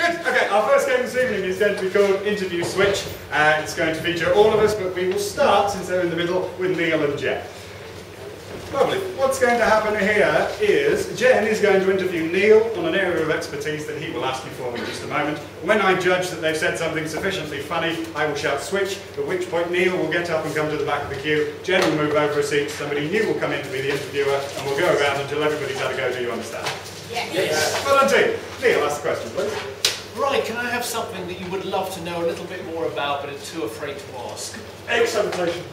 Good. Okay, our first game this evening is going to be called Interview Switch. It's going to feature all of us, but we will start, since they're in the middle, with Neil and Jen. Lovely. What's going to happen here is Jen is going to interview Neil on an area of expertise that he will ask you for in just a moment. When I judge that they've said something sufficiently funny, I will shout switch, at which point Neil will get up and come to the back of the queue. Jen will move over a seat, somebody new will come in to be the interviewer, and we'll go around until everybody's had a go. Do you understand? Yes. Well done, team. Neil, ask the question, please. Right, can I have something that you would love to know a little bit more about but are too afraid to ask? Egg sanitation.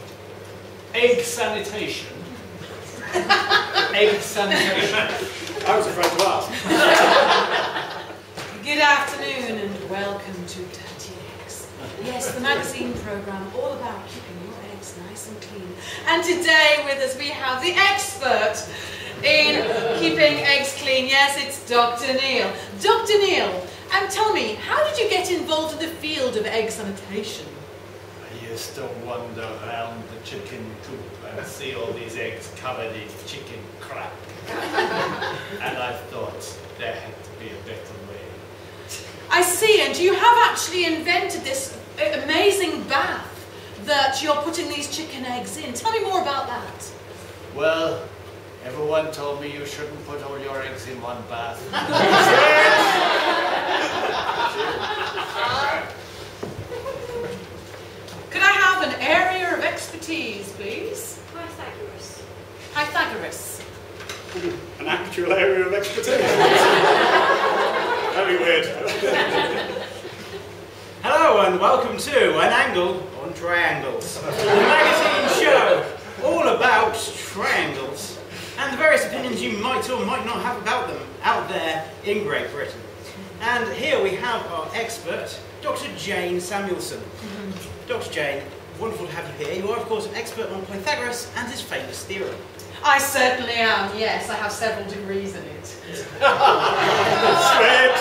Egg sanitation? Egg sanitation. I was afraid to ask. Good afternoon and welcome to Dirty Eggs. Yes, the magazine programme all about keeping your eggs nice and clean. And today with us we have the expert in keeping eggs clean. Yes, it's Dr. Neil. Dr. Neil, tell me, how did you get involved in the field of egg sanitation? I used to wander around the chicken coop and see all these eggs covered in chicken crap. And I thought there had to be a better way. I see, and you have actually invented this amazing bath that you're putting these chicken eggs in. Tell me more about that. Well, everyone told me you shouldn't put all your eggs in one bath. Could I have an area of expertise, please? Pythagoras. Pythagoras. An actual area of expertise. Very weird. Hello and welcome to An Angle on Triangles, a magazine show all about triangles and the various opinions you might or might not have about them out there in Great Britain. And here we have our expert, Dr. Jane Samuelson. Dr. Jane, wonderful to have you here. You are, of course, an expert on Pythagoras and his famous theorem. I certainly am, yes. I have several degrees in it. I'm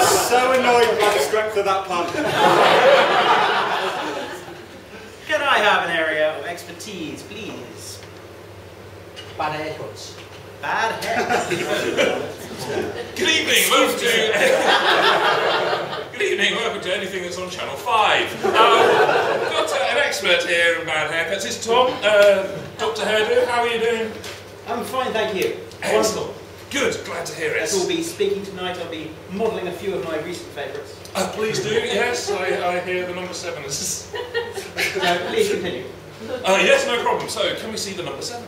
so annoyed by the strength of that pun. Can I have an area of expertise, please? Bad haircuts. Bad hair. Good evening, welcome to... Good evening, welcome to anything that's on Channel 5. Got an expert here in bad haircuts. It's Tom, Dr. Hairdo. How are you doing? I'm fine, thank you. Excellent. Good, glad to hear it. As we'll be speaking tonight, I'll be modelling a few of my recent favourites. Please do, yes, I hear the number 7 is... Please continue. Yes, no problem. So, can we see the number 7?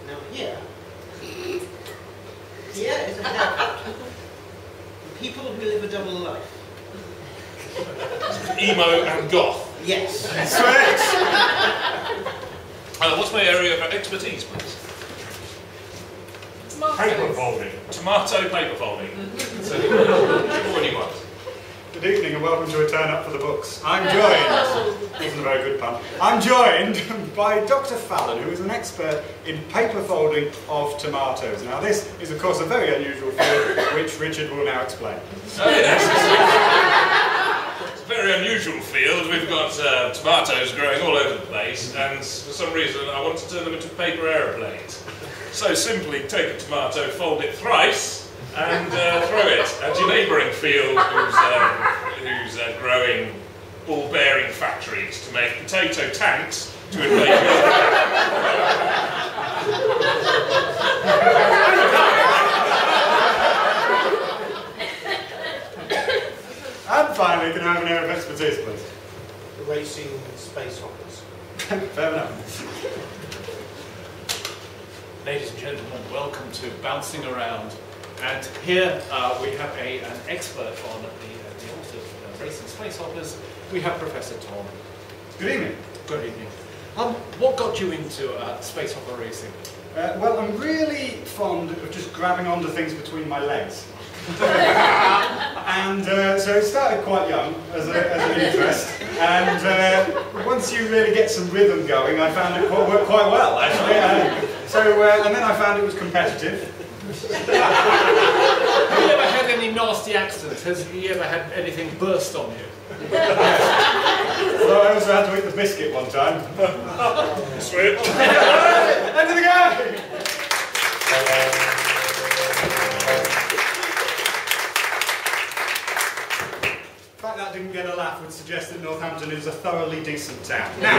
Now, here. Here is a haircut. People who live a double life. Emo and goth. Yes. Sweet. What's my area of expertise, please? Paper folding. Tomato paper folding. So, what you want? Good evening and welcome to a turn up for the books. I'm joined, wasn't a very good pun, I'm joined by Dr. Fallon, who is an expert in paper folding of tomatoes. Now this is of course a very unusual field, which Richard will now explain. Oh yes, it's a very unusual field. We've got tomatoes growing all over the place, and for some reason I want to turn them into paper aeroplanes. So simply take a tomato, fold it thrice, and throw it at your neighbouring field who's growing ball-bearing factories to make potato tanks to invade your And finally, can I have an area of expertise, please? Racing space hoppers. Fair enough. Ladies and gentlemen, welcome to Bouncing Around. And here we have an expert on the art of racing space hoppers. We have Professor Tom. Good evening. Good evening. What got you into space hopper racing? Well, I'm really fond of just grabbing onto things between my legs. And so it started quite young as an interest, and once you really get some rhythm going, I found it worked quite well actually. And then I found it was competitive. Have you ever had any nasty accidents? Has you ever had anything burst on you? Well, I also had to eat the biscuit one time. Sweet. End of the game! fact that didn't get a laugh would suggest that Northampton is a thoroughly decent town. Now,